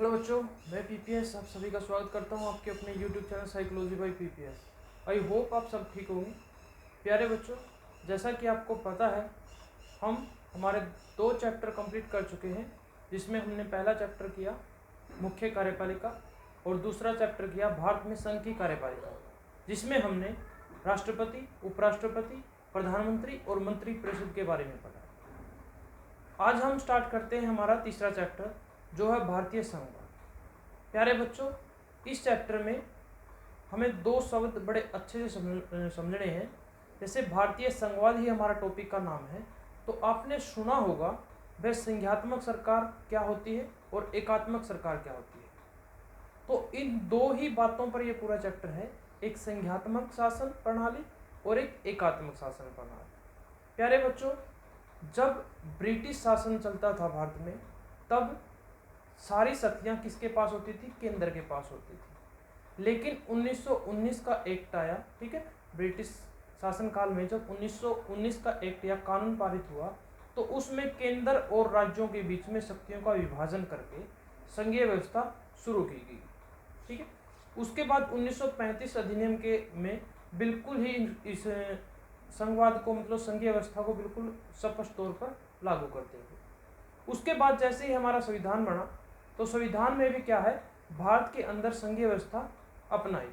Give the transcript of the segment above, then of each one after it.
Hello बच्चों, मैं PPS आप सभी का स्वागत करता हूं आपके अपने YouTube channel psychology by PPS. I hope आप सब ठीक होंगे। प्यारे बच्चों, जैसा कि आपको पता है हम हमारे 2 चैप्टर कंप्लीट कर चुके हैं, जिसमें हमने पहला चैप्टर किया मुख्य कार्यपालिका और दूसरा चैप्टर किया भारत में संघ की कार्यपालिका, जिसमें हमने राष्ट्रपति, उपराष्ट्रपति, प्रधानमंत्री और मंत्रिपरिषद के बारे में पढ़ा। आज हम स्टार्ट करते हैं हमारा तीसरा चैप्टर, जो है भारतीय संघवाद। प्यारे बच्चों, इस चैप्टर में हमें 2 शब्द बड़े अच्छे से समझने हैं। जैसे भारतीय संघवाद ही हमारा टॉपिक का नाम है, तो आपने सुना होगा वह संघात्मक सरकार क्या होती है और एकात्मक सरकार क्या होती है। तो इन 2 ही बातों पर यह पूरा चैप्टर है, एक संघात्मक शासन प्रणाली और एक एकात्मक शासन प्रणाली। प्यारे बच्चों, जब ब्रिटिश शासन चलता था भारत में, तब सारी शक्तियाँ किसके पास होती थी? केंद्र के पास होती थी। लेकिन 1919 का एक्ट आया, ठीक है, ब्रिटिश शासनकाल में जब 1919 का एक्ट या कानून पारित हुआ, तो उसमें केंद्र और राज्यों के बीच में शक्तियों का विभाजन करके संघीय व्यवस्था शुरू की गई, ठीक है। उसके बाद 1935 अधिनियम के में बिल्कुल ही इस संघवाद को, मतलब संघीय व्यवस्था को बिल्कुल स्पष्ट तौर पर लागू करते हुए, उसके बाद जैसे ही हमारा संविधान बना, तो संविधान में भी क्या है, भारत के अंदर संघीय व्यवस्था अपनाई।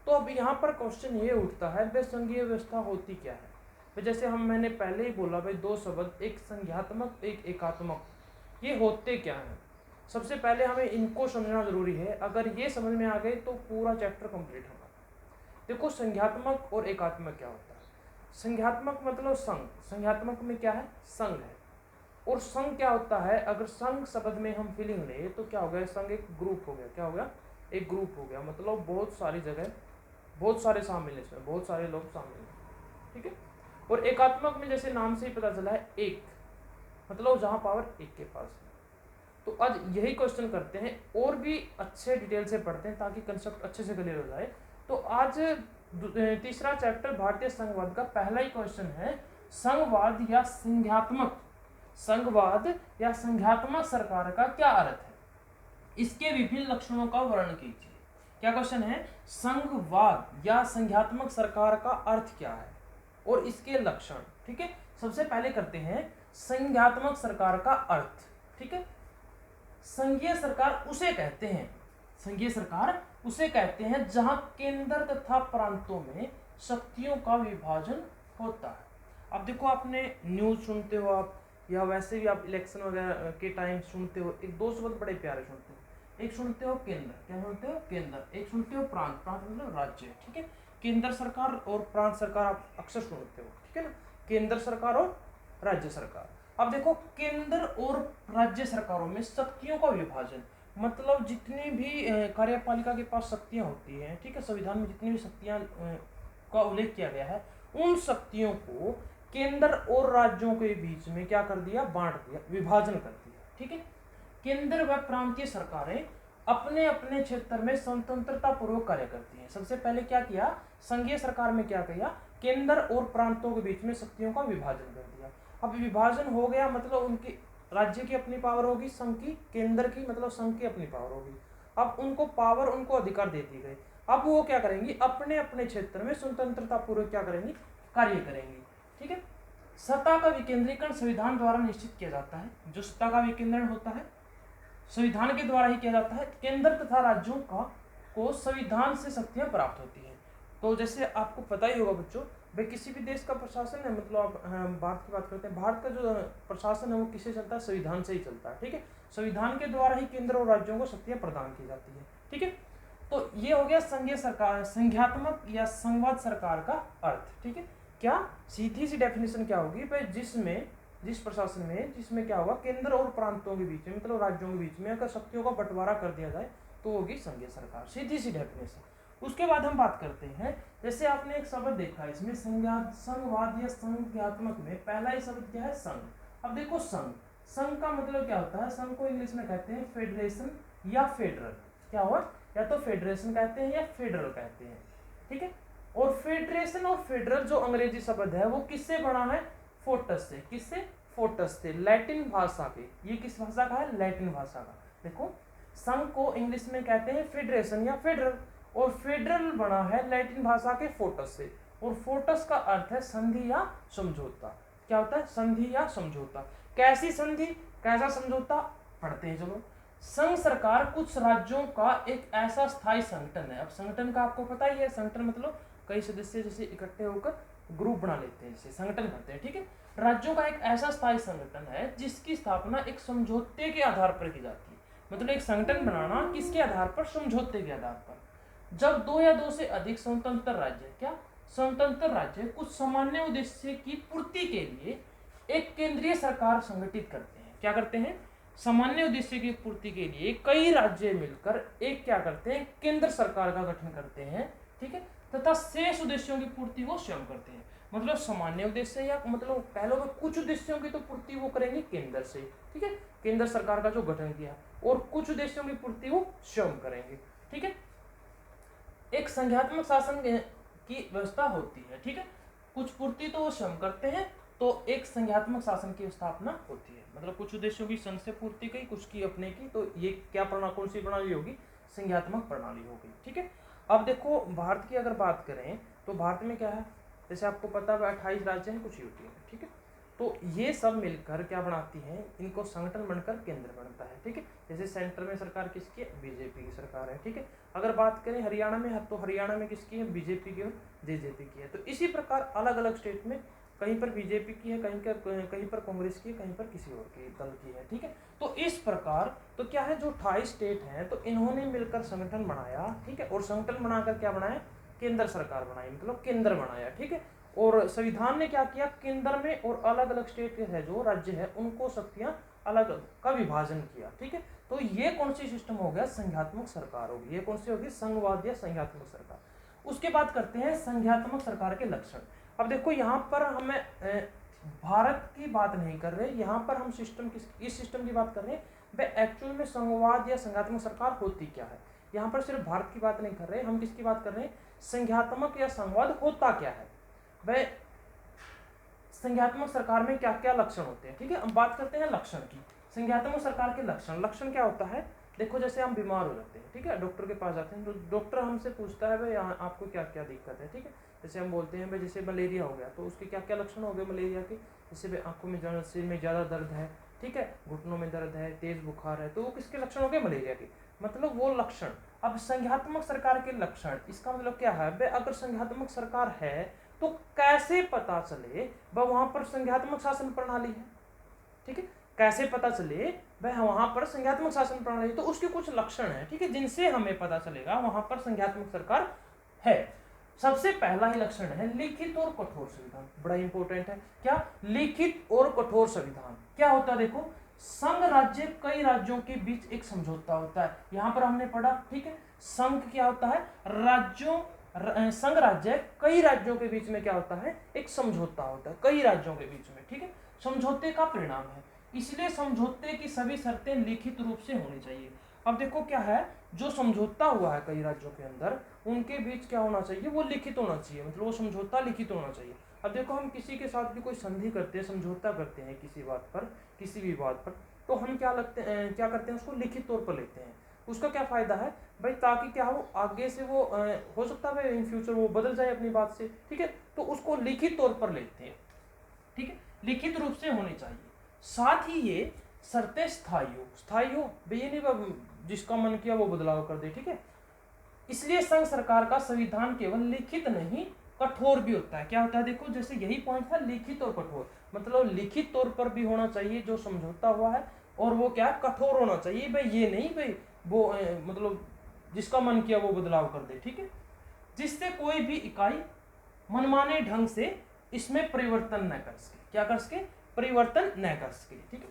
तो अब यहाँ पर क्वेश्चन ये उठता है, भाई संघीय व्यवस्था होती क्या है? भाई जैसे मैंने पहले ही बोला, भाई 2 शब्द, एक संघात्मक एक एकात्मक, ये होते क्या हैं? सबसे पहले हमें इनको समझना जरूरी है। अगर ये समझ में आ गए तो पूरा चैप्टर कंप्लीट होगा। देखो, संघात्मक और एकात्मक क्या होता है। संघात्मक मतलब संघ, संघात्मक में क्या है? संघ है। और संघ क्या होता है? अगर संघ शब्द में हम फीलिंग ले तो क्या हो गया? संघ एक ग्रुप हो गया। क्या हो गया? एक ग्रुप हो गया, मतलब बहुत सारी जगह, बहुत सारे शामिल है, इसमें बहुत सारे लोग शामिल हैं, ठीक है। और एकात्मक में जैसे नाम से ही पता चला है, एक, मतलब जहां पावर एक के पास है। तो आज यही क्वेश्चन करते हैं, और भी अच्छे डिटेल से पढ़ते हैं ताकि कंसेप्ट अच्छे से क्लियर हो जाए। तो आज तीसरा चैप्टर भारतीय संघवाद का पहला ही क्वेश्चन है, संघवाद या संघात्मक, संघवाद या संघात्मक सरकार का क्या अर्थ है? इसके विभिन्न लक्षणों का वर्णन कीजिए। क्या क्वेश्चन है? संघवाद या संघात्मक सरकार का अर्थ क्या है और इसके लक्षण, ठीक है। सबसे पहले करते हैं संघात्मक सरकार का अर्थ, ठीक है। संघीय सरकार उसे कहते हैं, संघीय सरकार उसे कहते हैं जहां केंद्र तथा प्रांतों में शक्तियों का विभाजन होता है। अब देखो, आपने न्यूज सुनते हो आप, या वैसे भी आप इलेक्शन वगैरह के टाइम सुनते हो, एक 2 शब्द बड़े प्यारे सुनते हो। एक सुनते हो केंद्र, क्या सुनते हो? केंद्र। एक सुनते हो प्रांत, प्रांत मतलब राज्य, ठीक है। केंद्र सरकार और प्रांत सरकार आप अक्सर सुनते हो, ठीक है ना, केंद्र सरकार और राज्य सरकार। अब देखो, केंद्र और राज्य सरकारों में शक्तियों का विभाजन, मतलब जितनी भी कार्यपालिका के पास शक्तियां होती हैं, ठीक है, संविधान में जितनी भी शक्तियां का उल्लेख किया गया है, उन शक्तियों को केंद्र और राज्यों के बीच में क्या कर दिया? बांट दिया, विभाजन कर दिया, ठीक है। केंद्र व प्रांतीय सरकारें अपने अपने क्षेत्र में स्वतंत्रता पूर्वक कार्य करती हैं। सबसे पहले क्या किया? संघीय सरकार में क्या किया? केंद्र और प्रांतों के बीच में शक्तियों का विभाजन कर दिया। अब विभाजन हो गया, मतलब उनकी राज्य की अपनी पावर होगी, संघ की, केंद्र की मतलब संघ की अपनी पावर होगी। अब उनको पावर, उनको अधिकार दे दी गई। अब वो क्या करेंगी? अपने अपने क्षेत्र में स्वतंत्रता पूर्वक क्या करेंगी? कार्य करेंगी, ठीक है। सत्ता का विकेंद्रीकरण संविधान द्वारा निश्चित किया जाता है। जो सत्ता का विकेंद्रीकरण होता है संविधान के द्वारा ही किया जाता है। केंद्र तथा राज्यों को संविधान से शक्तियां प्राप्त होती हैं। तो जैसे आपको पता ही होगा बच्चों, भाई किसी भी देश का प्रशासन है, मतलब हम भारत की बात करते हैं, भारत का जो प्रशासन है वो किससे चलता है? संविधान से ही चलता है, ठीक है। संविधान के द्वारा ही केंद्र और राज्यों को शक्तियां प्रदान की जाती है, ठीक है। तो ये हो गया संघीय सरकार, संघात्मक या संघवाद सरकार का अर्थ, ठीक है। क्या सीधी सी डेफिनेशन क्या होगी? भाई जिस प्रशासन में, जिसमें क्या होगा, केंद्र और प्रांतों के बीच में, मतलब राज्यों के बीच में अगर शक्तियों का बंटवारा कर दिया जाए तो होगी संघीय सरकार, सीधी सी डेफिनेशन। उसके बाद हम बात करते हैं, जैसे आपने एक शब्द देखा इसमें, संघवाद या संघात्मक में पहला ही शब्द क्या है? संघ। अब देखो, संघ, संघ का मतलब क्या होता है? संघ को इंग्लिश में कहते हैं फेडरेशन या फेडरल। क्या हुआ? या तो फेडरेशन कहते हैं या फेडरल कहते हैं, ठीक है। और फेडरेशन और फेडरल जो अंग्रेजी शब्द है वो किससे बना है? फोर्टस से। किससे? फोर्टस से, लैटिन भाषा के। ये किस भाषा का है? लैटिन भाषा का। देखो, संघ को इंग्लिश में कहते हैं फेडरेशन या फेडरल, और फेडरल बना है लैटिन भाषा के फोर्टस से, और फोर्टस का अर्थ है संधि या समझौता। क्या होता है? संधि या समझौता। कैसी संधि, कैसा समझौता, पढ़ते हैं चलो। संघ सरकार कुछ राज्यों का एक ऐसा स्थायी संगठन है। अब संगठन का आपको पता ही है, संगठन मतलब कई सदस्य जैसे इकट्ठे होकर ग्रुप बना लेते हैं, जैसे संगठन करते हैं, ठीक है। राज्यों का एक ऐसा स्थायी संगठन है जिसकी स्थापना एक समझौते के आधार पर की जाती है। मतलब एक संगठन बनाना किसके आधार पर? समझौते के आधार पर। जब दो या दो से अधिक स्वतंत्र राज्य, क्या स्वतंत्र राज्य कुछ सामान्य उद्देश्य की पूर्ति के लिए एक केंद्रीय सरकार संगठित करते हैं। क्या करते हैं? सामान्य उद्देश्य की पूर्ति के लिए कई राज्य मिलकर एक क्या करते हैं? केंद्र सरकार का गठन करते हैं, ठीक है, तथा शेष उद्देश्यों की पूर्ति वो स्वयं करते हैं। मतलब सामान्य उद्देश्य या मतलब कह लो कुछ उद्देश्यों की तो पूर्ति वो करेंगे केंद्र से, ठीक है, केंद्र सरकार का जो गठन किया, और कुछ उद्देश्यों की पूर्ति वो स्वयं करेंगे, ठीक है। एक संघात्मक शासन की व्यवस्था होती है, ठीक है, कुछ पूर्ति तो वो स्वयं करते हैं, तो एक संघात्मक शासन की स्थापना होती है। मतलब कुछ उद्देश्यों की संघ से पूर्ति की, कुछ की अपने की, तो ये क्या प्रणाली, कौन सी प्रणाली होगी? संघात्मक प्रणाली होगी, ठीक है। अब देखो भारत की अगर बात करें तो भारत में क्या है, जैसे आपको पता है 28 राज्य हैं, कुछ यूटी है, ठीक है। तो ये सब मिलकर क्या बनाती हैं? इनको संगठन बनकर केंद्र बनता है, ठीक है। जैसे सेंटर में सरकार किसकी है? बीजेपी की सरकार है, ठीक है। अगर बात करें हरियाणा में, तो हरियाणा में किसकी है? बीजेपी की और जेजेपी की है। तो इसी प्रकार अलग अलग स्टेट में कहीं पर बीजेपी की है, कहीं पर कांग्रेस की है, कहीं पर किसी और की दल की है, ठीक है। तो इस प्रकार तो क्या है, जो 28 स्टेट हैं तो इन्होंने मिलकर संगठन बनाया, ठीक है, और संगठन बनाकर क्या बनाया? केंद्र सरकार बनाई, मतलब केंद्र बनाया, ठीक है। और संविधान ने क्या किया? केंद्र में और अलग अलग स्टेट के है जो राज्य है उनको शक्तियां अलग का विभाजन किया, ठीक है। तो ये कौन सी सिस्टम हो गया? संघात्मक सरकार होगी। ये कौन सी होगी? संघवाद या संघात्मक सरकार। उसके बाद करते हैं संघात्मक सरकार के लक्षण। अब देखो यहाँ पर हमें भारत की बात नहीं कर रहे, यहाँ पर हम इस सिस्टम की बात कर रहे हैं भाई एक्चुअल में संघवाद या संघात्मक सरकार होती क्या है। यहाँ पर सिर्फ भारत की बात नहीं कर रहे, हम किसकी बात कर रहे हैं? संघात्मक या संघवाद होता क्या है भाई, संघात्मक सरकार में क्या क्या लक्षण होते हैं, ठीक है। हम बात करते हैं लक्षण की। संघात्मक सरकार के लक्षण, लक्षण क्या होता है? देखो जैसे हम बीमार हो जाते हैं, ठीक है, डॉक्टर के पास जाते हैं तो डॉक्टर हमसे पूछता है भाई आपको क्या क्या दिक्कत है, ठीक है। जैसे हम बोलते हैं भाई जैसे मलेरिया हो गया, तो उसके क्या क्या लक्षण हो गए मलेरिया के? जैसे भाई आंखों में ज़्यादा, सिर में ज़्यादा दर्द है, ठीक है, घुटनों में दर्द है, तेज बुखार है, तो वो किसके लक्षण हो गए? मलेरिया के, मतलब वो लक्षण। अब संघात्मक सरकार के लक्षण, इसका मतलब क्या है भाई, अगर संघात्मक सरकार है तो कैसे पता चले भाई वहां पर संघात्मक शासन प्रणाली है, ठीक है, कैसे पता चले भाई वहां पर संघात्मक शासन प्रणाली, तो उसके कुछ लक्षण हैं, ठीक है, जिनसे हमें पता चलेगा वहां पर संघात्मक सरकार है। सबसे पहला ही लक्षण है लिखित और कठोर संविधान, बड़ा इंपॉर्टेंट है। क्या? लिखित और कठोर संविधान। क्या होता है? देखो, संघ राज्य कई राज्यों के बीच एक समझौता होता है, यहां पर हमने पढ़ा, ठीक है। संघ क्या होता है? संघ राज्य कई राज्यों के बीच में क्या होता है? एक समझौता होता है कई राज्यों के बीच में, ठीक है, समझौते का परिणाम है, इसलिए समझौते की सभी शर्तें लिखित रूप से होनी चाहिए। अब देखो क्या है, जो समझौता हुआ है कई राज्यों के अंदर, उनके बीच क्या होना चाहिए? वो लिखित होना चाहिए, मतलब वो समझौता लिखित होना चाहिए। अब देखो हम किसी के साथ भी कोई संधि करते हैं, समझौता करते हैं किसी बात पर, किसी भी बात पर, तो हम क्या करते हैं? उसको लिखित तौर पर लेते हैं। उसका क्या फायदा है भाई? ताकि क्या हो, आगे से वो हो सकता है इन फ्यूचर वो बदल जाए अपनी बात से, ठीक है, तो उसको लिखित तौर पर लेते हैं, ठीक है, लिखित रूप से होनी चाहिए। साथ ही ये शर्तें स्थायी हो भाई, ये नहीं जिसका मन किया वो बदलाव कर दे, ठीक है। इसलिए संघ सरकार का संविधान केवल लिखित नहीं कठोर भी होता है। क्या होता है? देखो जैसे यही पॉइंट था, लिखित और कठोर, मतलब लिखित तौर पर भी होना चाहिए जो समझौता हुआ है, और वो क्या कठोर होना चाहिए भाई, ये नहीं भाई वो मतलब जिसका मन किया वो बदलाव कर दे, ठीक है, जिससे कोई भी इकाई मनमाने ढंग से इसमें परिवर्तन न कर सके। क्या कर सके? परिवर्तन न कर सके, ठीक है।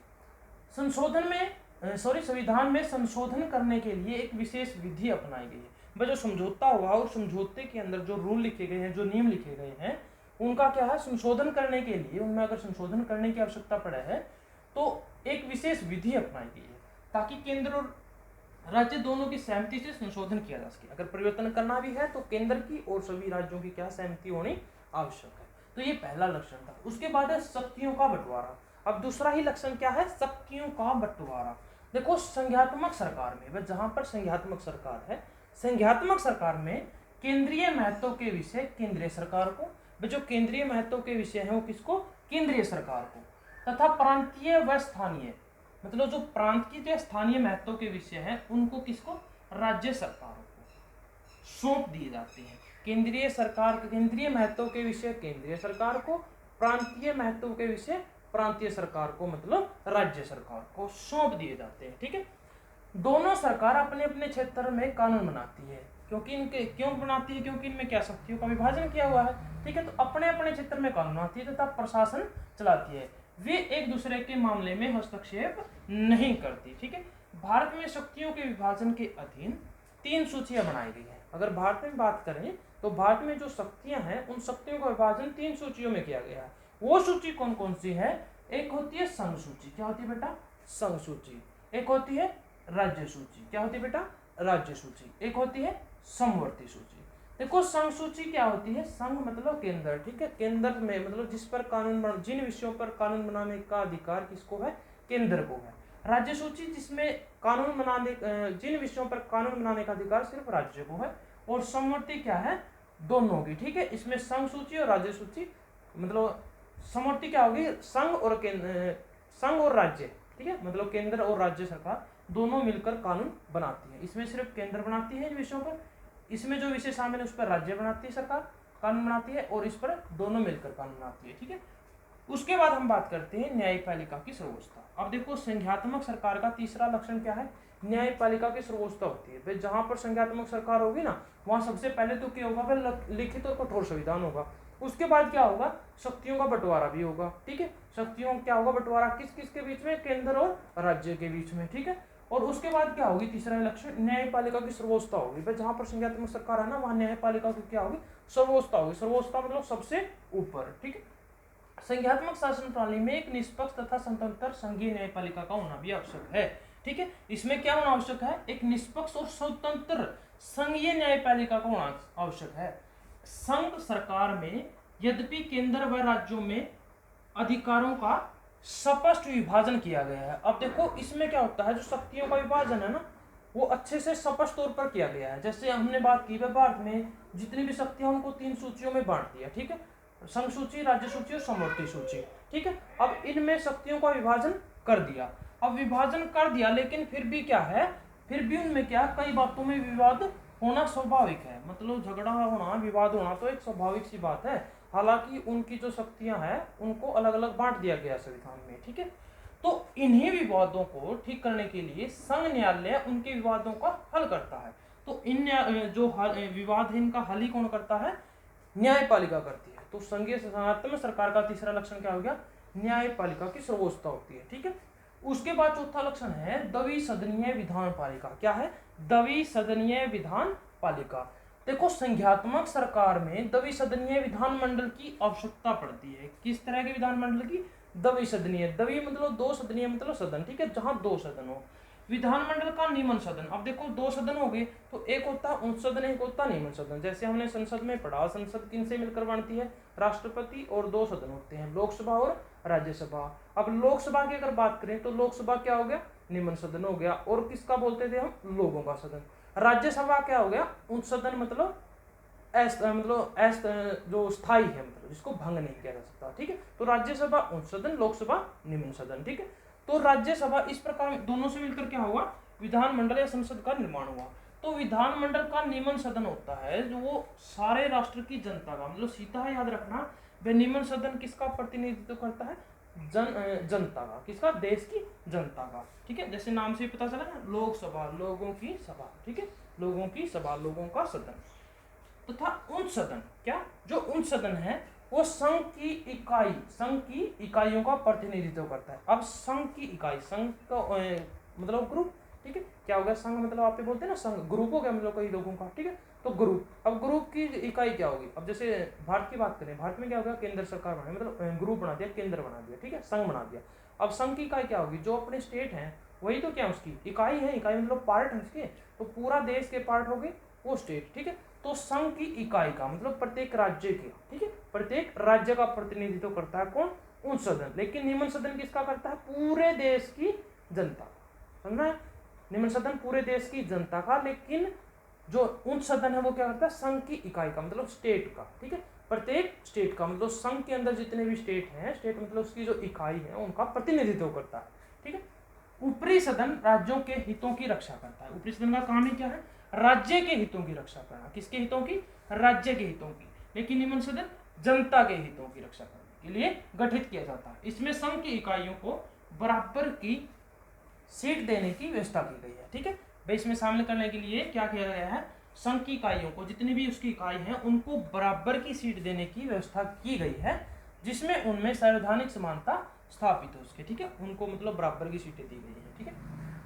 संविधान में संशोधन करने के लिए एक विशेष विधि अपनाई गई है। भाई जो समझौता हुआ और समझौते के अंदर जो रूल लिखे गए हैं, जो नियम लिखे गए हैं, उनका क्या है? संशोधन करने के लिए, उनमें अगर संशोधन करने की आवश्यकता पड़े है तो एक विशेष विधि अपनाई गई है, ताकि केंद्र और राज्य दोनों की सहमति से संशोधन किया जा सके। अगर परिवर्तन करना भी है तो केंद्र की और सभी राज्यों की क्या सहमति होनी आवश्यक है। तो ये पहला लक्षण था। उसके बाद है शक्तियों का बंटवारा। अब दूसरा ही लक्षण क्या है? शक्तियों का बंटवारा। देखो संघात्मक सरकार में, वह जहां पर संघात्मक सरकार है, संघात्मक सरकार में केंद्रीय महत्व के विषय केंद्रीय सरकार को, वह जो केंद्रीय महत्व के विषय हैं वो किसको, केंद्रीय सरकार को, तथा प्रांतीय व स्थानीय, मतलब जो प्रांत की जो स्थानीय महत्व के विषय हैं उनको किसको, राज्य सरकारों को सौंप दिए जाते हैं। केंद्रीय सरकार, केंद्रीय महत्व के विषय केंद्रीय सरकार को, प्रांतीय महत्व के विषय प्रांतीय सरकार को, मतलब राज्य सरकार को सौंप दिए जाते हैं। ठीक है, दोनों सरकार अपने अपने क्षेत्र में कानून बनाती है, क्योंकि इनके क्यों बनाती है, क्योंकि इनमें क्या शक्तियों का विभाजन किया हुआ है। ठीक है, तो अपने अपने क्षेत्र में कानून बनाती है तथा प्रशासन चलाती है, वे एक दूसरे के मामले में हस्तक्षेप नहीं करती। ठीक है, भारत में शक्तियों के विभाजन के अधीन 3 सूचियां बनाई गई हैं। अगर भारत में बात करें तो भारत में जो शक्तियां हैं उन शक्तियों का विभाजन 3 सूचियों में किया गया है। वो सूची कौन कौन सी है, एक होती है संघ सूची, क्या होती है बेटा, संघ सूची। एक होती है राज्य सूची, क्या होती है बेटा, राज्य सूची। एक होती है समवर्ती सूची। देखो संघ सूची क्या होती है, संघ मतलब केंद्र। ठीक है, केंद्र में मतलब जिस पर कानून, जिन विषयों पर कानून बनाने का अधिकार किसको है, केंद्र को है। राज्य सूची जिसमें कानून बनाने, जिन विषयों पर कानून बनाने का अधिकार सिर्फ राज्य को है। और समवर्ती क्या है, दोनों की। ठीक है, इसमें संघ सूची और राज्य सूची, मतलब समवर्ती क्या होगी, संघ और केंद्र, संघ और राज्य। ठीक है, मतलब केंद्र और राज्य सरकार दोनों मिलकर कानून बनाती है। इसमें सिर्फ केंद्र बनाती है इन विषयों पर, इसमें जो विषय शामिल है उस पर राज्य बनाती है, सरकार कानून बनाती है, और इस पर दोनों मिलकर कानून बनाती है। ठीक है, उसके बाद हम बात करते हैं न्यायपालिका की सर्वोच्चता। अब देखो संघात्मक सरकार का तीसरा लक्षण क्या है, न्यायपालिका की सर्वोच्चता होती है। भाई जहां पर संघात्मक सरकार होगी ना, वहां सबसे पहले तो क्या होगा, फिर लिखित और कठोर संविधान होगा। उसके बाद क्या होगा, शक्तियों का बंटवारा भी होगा। ठीक है, शक्तियों क्या होगा, बंटवारा किस किस के बीच में, केंद्र और राज्य के बीच में। ठीक है, और उसके बाद क्या होगी, तीसरा लक्षण न्यायपालिका की सर्वोच्चता होगी। भाई जहां पर संघात्मक सरकार है ना, वहां न्यायपालिका की क्या होगी, सर्वोच्चता होगी। सर्वोच्चता मतलब सबसे ऊपर। ठीक है, संघात्मक शासन प्रणाली में एक निष्पक्ष तथा स्वतंत्र संघीय न्यायपालिका का होना भी आवश्यक है। ठीक है, इसमें क्या होना आवश्यक है, एक निष्पक्ष और स्वतंत्र संघीय न्यायपालिका का होना आवश्यक है। संघ सरकार में यद्यपि केंद्र व राज्यों में अधिकारों का स्पष्ट विभाजन किया गया है। अब देखो इसमें क्या होता है, जो शक्तियों का विभाजन है ना, वो अच्छे से स्पष्ट तौर पर किया गया है। जैसे हमने बात की, भारत में जितनी भी शक्तियां उनको 3 सूचियों में बांट दिया। ठीक है, संघ सूची, राज्य सूची और समवर्ती सूची। ठीक है, अब इनमें शक्तियों का विभाजन कर दिया। अब विभाजन कर दिया, लेकिन फिर भी क्या है, फिर भी उनमें क्या, कई बातों में विवाद होना स्वाभाविक है। मतलब झगड़ा होना, विवाद होना तो एक स्वाभाविक सी बात है। हालांकि उनकी जो शक्तियां हैं उनको अलग अलग बांट दिया गया संविधान में। ठीक है, तो इन्हीं विवादों को ठीक करने के लिए संघ न्यायालय उनके विवादों का हल करता है। तो इन जो विवाद है इनका हल ही कौन करता है, न्यायपालिका करती है। तो संघीय सनातन सरकार का तीसरा लक्षण क्या हो गया, न्यायपालिका की सर्वोच्चता होती है। ठीक है, उसके बाद चौथा लक्षण है द्विसदनीय विधान पालिका। क्या है, द्विसदनीय विधान पालिका। देखो संघात्मक सरकार में द्विसदनीय विधानमंडल की आवश्यकता पड़ती है। किस तरह के विधानमंडल की, द्विसदनीय। द्वि मतलब 2, सदनीय मतलब सदन। ठीक है, जहां 2 सदन हो। विधानमंडल का नियमन सदन, अब देखो 2 सदन हो गए, तो एक होता उच्च सदन, एक होता नियमन सदन। जैसे हमने संसद में पढ़ा, संसद किन से मिलकर बनती है, राष्ट्रपति और 2 सदन होते हैं, लोकसभा और राज्यसभा। अब लोकसभा की अगर बात करें तो लोकसभा क्या हो गया, नियमन सदन हो गया, और किसका बोलते थे हम, लोगों का सदन। राज्यसभा क्या हो गया, उच्च सदन मतलब जो स्थायी है, मतलब जिसको भंग नहीं किया जा सकता। ठीक है, तो राज्यसभा उच्च सदन, लोकसभा निम्न सदन। ठीक है, तो राज्यसभा इस प्रकार दोनों से मिलकर क्या हुआ, विधानमंडल या संसद का निर्माण हुआ। तो विधानमंडल का निम्न सदन होता है जो वो सारे राष्ट्र की जनता का, मतलब सीधा याद रखना, वह निम्न सदन किसका प्रतिनिधित्व करता है, जनता का। किसका, देश की जनता का। ठीक है, जैसे नाम से पता चला ना, लोकसभा लोगों की सभा। ठीक है, लोगों की सभा, लोगों का सदन। तथा उच्च सदन, क्या, जो उच्च सदन है वो संघ की इकाई, संघ की इकाइयों का प्रतिनिधित्व करता है। अब संघ की इकाई, संघ का मतलब ग्रुप। ठीक है, क्या हो गया, संघ मतलब आप बोलते हैं ना, संघ ग्रुप हो गया, मतलब कई लोगों का। ठीक है, तो ग्रुप, अब ग्रुप की इकाई क्या होगी। अब जैसे भारत की बात करें, भारत में क्या हो गया, केंद्र सरकार बना, मतलब ग्रुप बना दिया, केंद्र बना दिया। ठीक है, संघ बना दिया। अब संघ की इकाई क्या होगी, जो अपने स्टेट हैं वही तो क्या उसकी इकाई है, इकाई मतलब पार्ट है उसके, तो पूरा देश के पार्ट हो गए वो स्टेट। ठीक है, तो संघ की इकाई का मतलब प्रत्येक राज्य के, ठीक है, प्रत्येक राज्य का प्रतिनिधित्व करता है कौन, उच्च सदन। लेकिन निम्न सदन किसका करता है, पूरे देश की जनता। समझ में? निम्न सदन पूरे देश की जनता का, लेकिन जो उच्च सदन है वो क्या करता है, संघ की इकाई का, मतलब स्टेट का, ठीक है, प्रत्येक स्टेट का, मतलब संघ के अंदर जितने भी स्टेट हैं, स्टेट मतलब उसकी जो इकाई है उनका प्रतिनिधित्व करता है, ठीक है। ऊपरी सदन राज्यों के हितों की रक्षा करता है। ऊपरी सदन का काम ही क्या है, राज्य के हितों की रक्षा करना। किसके हितों की, राज्य के हितों की। लेकिन निम्न सदन जनता के हितों की रक्षा करने के लिए गठित किया जाता है। इसमें संघ की इकाइयों को बराबर की सीट देने की व्यवस्था की गई है, ठीक है भाई। इसमें शामिल करने के लिए क्या किया गया है, संघ की इकाइयों को, जितनी भी उसकी इकाई है उनको बराबर की सीट देने की व्यवस्था की गई है, जिसमें उनमें संवैधानिक समानता स्थापित हो उसके, ठीक है, उनको मतलब बराबर की सीटें दी गई है, ठीक है।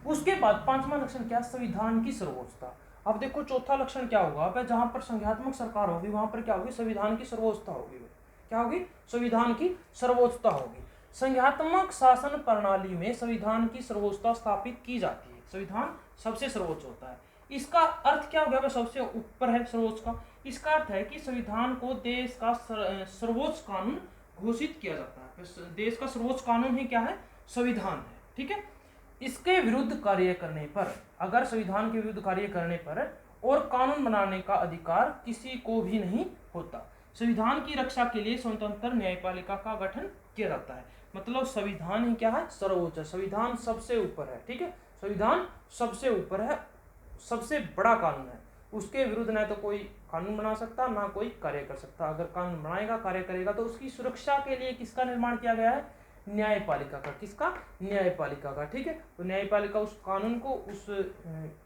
उसके बाद पांचवा लक्षण क्या, संविधान की सर्वोच्चता। अब देखो चौथा लक्षण क्या होगा, अब जहां पर संघात्मक सरकार होगी वहां पर क्या होगी, संविधान की सर्वोच्चता होगी। क्या होगी, संविधान की सर्वोच्चता होगी। संघात्मक शासन प्रणाली में संविधान की सर्वोच्चता स्थापित की जाती है। संविधान सबसे सर्वोच्च होता है। इसका अर्थ क्या हो गया, सबसे ऊपर है सर्वोच्च का। इसका अर्थ है कि संविधान को देश का सर्वोच्च कानून घोषित किया जाता है। देश का सर्वोच्च कानून ही क्या है, संविधान है, ठीक है। इसके विरुद्ध कार्य करने पर, अगर संविधान के विरुद्ध कार्य करने पर और कानून बनाने का अधिकार किसी को भी नहीं होता। संविधान की रक्षा के लिए स्वतंत्र न्यायपालिका का गठन किया जाता है। मतलब संविधान ही क्या है, सर्वोच्च है, संविधान सबसे ऊपर है, ठीक है। संविधान सबसे ऊपर है, सबसे बड़ा कानून है। उसके विरुद्ध न तो कोई कानून बना सकता, ना कोई कार्य कर सकता। अगर कानून बनाएगा, कार्य करेगा, तो उसकी सुरक्षा के लिए किसका निर्माण किया गया है, न्यायपालिका का। किसका, न्यायपालिका का, ठीक है। तो न्यायपालिका उस कानून को, उस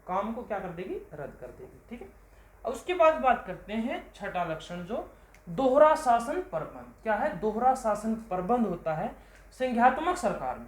काम को क्या कर देगी, रद्द कर देगी, ठीक है। अब उसके बाद बात करते हैं छठा लक्षण, जो दोहरा शासन प्रबंध। क्या है, दोहरा शासन प्रबंध होता है संघात्मक सरकार में।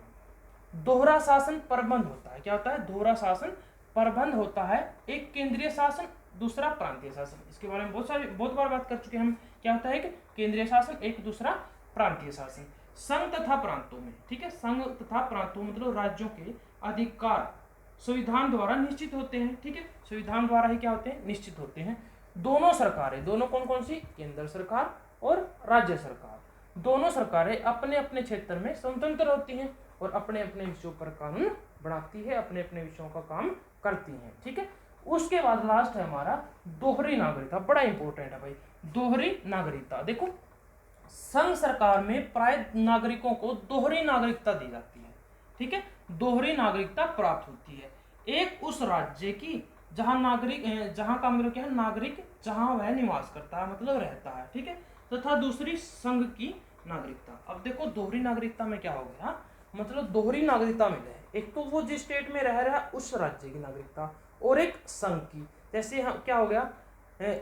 दोहरा शासन प्रबंध होता है, क्या होता है, दोहरा शासन प्रबंध होता है। एक केंद्रीय शासन, दूसरा प्रांतीय शासन। इसके बारे में बहुत बार बात कर चुके हैं हम। क्या होता है, एक केंद्रीय शासन, एक दूसरा प्रांतीय शासन। संघ तथा प्रांतों में, ठीक है, संघ तथा प्रांतों मतलब राज्यों के अधिकार संविधान द्वारा निश्चित होते हैं, ठीक है। संविधान द्वारा ही क्या होते हैं, निश्चित होते हैं। दोनों सरकारें, दोनों कौन कौन सी, केंद्र सरकार और राज्य सरकार, दोनों सरकारें अपने अपने क्षेत्र में स्वतंत्र होती हैं और अपने अपने विषयों पर कानून बनाती है, अपने अपने विषयों का काम करती हैं, ठीक है। उसके बाद लास्ट है हमारा दोहरी नागरिकता। बड़ा इंपॉर्टेंट है भाई, दोहरी नागरिकता। देखो संघ सरकार में प्राय नागरिकों को दोहरी नागरिकता दी जाती है, ठीक है। दोहरी नागरिकता प्राप्त होती है एक उस राज्य की जहां नागरिक, जहां का मतलब क्या है, नागरिक जहां वह निवास करता है, मतलब रहता है, ठीक है, तथा दूसरी संघ की नागरिकता। अब देखो दोहरी नागरिकता में क्या हो गया, मतलब दोहरी नागरिकता मिले, एक तो वो जिस स्टेट में रह रहा है उस राज्य की नागरिकता, और एक संघ की। जैसे क्या हो गया,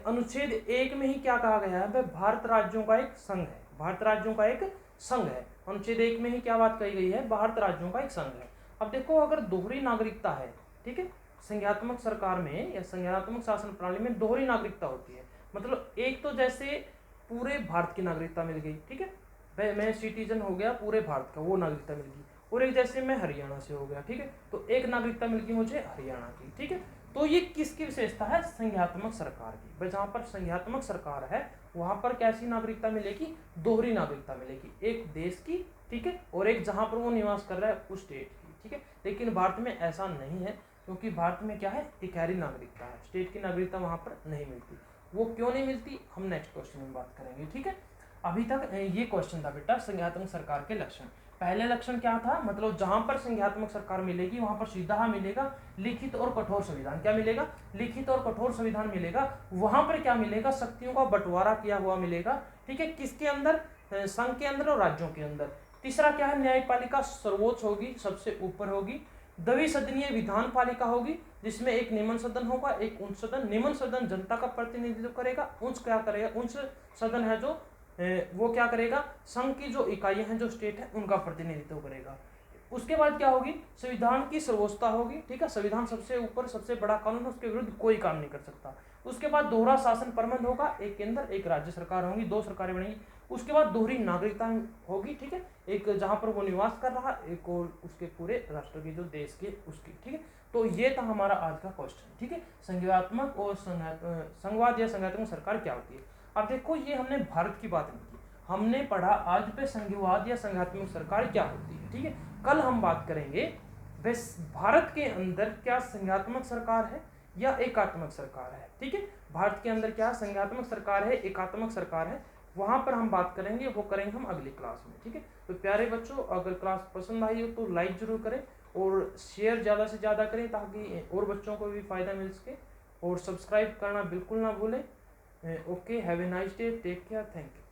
अनुच्छेद 1 में ही क्या कहा गया है, भारत राज्यों का एक संघ है, भारत राज्यों का एक संघ है। अनुच्छेद 1 में ही क्या बात कही गई है, भारत राज्यों का एक संघ है। अब देखो अगर दोहरी नागरिकता है, ठीक है, संघात्मक सरकार में या संघात्मक शासन प्रणाली में दोहरी नागरिकता होती है। मतलब एक तो जैसे पूरे भारत की नागरिकता मिल गई, ठीक है, मैं सिटीजन हो गया पूरे भारत का, वो नागरिकता मिल गई। और एक जैसे मैं हरियाणा से हो गया, ठीक है, तो एक नागरिकता मिल गई मुझे हरियाणा की, ठीक है। तो ये किसकी विशेषता है, संघात्मक सरकार की। भाई जहाँ पर संघात्मक सरकार है वहाँ पर कैसी नागरिकता मिलेगी, दोहरी नागरिकता मिलेगी, एक देश की, ठीक है, और एक जहाँ पर वो निवास कर रहा है उस स्टेट की, ठीक है। लेकिन भारत में ऐसा नहीं है, क्योंकि भारत में क्या है, इकहरी नागरिकता है, स्टेट की नागरिकता वहाँ पर नहीं मिलती। वो क्यों नहीं मिलती, हम नेक्स्ट क्वेश्चन में बात करेंगे, ठीक है। अभी तक ये क्वेश्चन था बेटा संघात्मक सरकार के लक्षण। पहले लक्षण क्या था, मतलब जहां पर संघात्मक सरकार मिलेगी वहां पर सीधा मिलेगा लिखित और कठोर संविधान। क्या मिलेगा, लिखित और कठोर संविधान मिलेगा। वहां पर क्या मिलेगा, शक्तियों का बंटवारा किया हुआ मिलेगा, ठीक है, किसके अंदर, संघ के अंदर और राज्यों के अंदर। तीसरा क्या है, न्यायपालिका सर्वोच्च होगी, सबसे ऊपर होगी। द्विसदनीय विधान पालिका होगी, जिसमें एक निम्न सदन होगा, एक उच्च सदन। निम्न सदन जनता का प्रतिनिधित्व करेगा, उच्च क्या करेगा, उच्च सदन है जो वो क्या करेगा, संघ की जो इकाइयां हैं, जो स्टेट है, उनका प्रतिनिधित्व करेगा। उसके बाद क्या होगी, संविधान की सर्वोच्चता होगी, ठीक है, संविधान सबसे ऊपर, सबसे बड़ा कानून है, उसके विरुद्ध कोई काम नहीं कर सकता। उसके बाद दोहरा शासन प्रबंध होगा, एक केंद्र एक राज्य सरकार होंगी, दो सरकारें बनेंगी। उसके बाद दोहरी नागरिकता होगी, ठीक है, एक जहां पर वो निवास कर रहा, एक और उसके पूरे राष्ट्र की, जो देश के उसकी, ठीक है। तो ये था हमारा आज का क्वेश्चन, ठीक है, संघात्मक और संघवाद या संघात्मक सरकार क्या होती है। अब देखो ये हमने भारत की बात नहीं की, हमने पढ़ा आज पे संघवाद या संघात्मक सरकार क्या होती है, ठीक है। कल हम बात करेंगे भारत के अंदर क्या संघात्मक सरकार है या एकात्मक सरकार है। ठीक है, भारत के अंदर क्या संघात्मक सरकार है, एकात्मक सरकार है, वहां पर हम बात करेंगे, वो करेंगे हम अगली क्लास में। ठीक है, तो प्यारे बच्चों, अगर क्लास पसंद आई हो तो लाइक जरूर करें और शेयर ज़्यादा से ज़्यादा करें ताकि और बच्चों को भी फ़ायदा मिल सके, और सब्सक्राइब करना बिल्कुल ना भूलें। Okay, have a nice day, take care, thank you.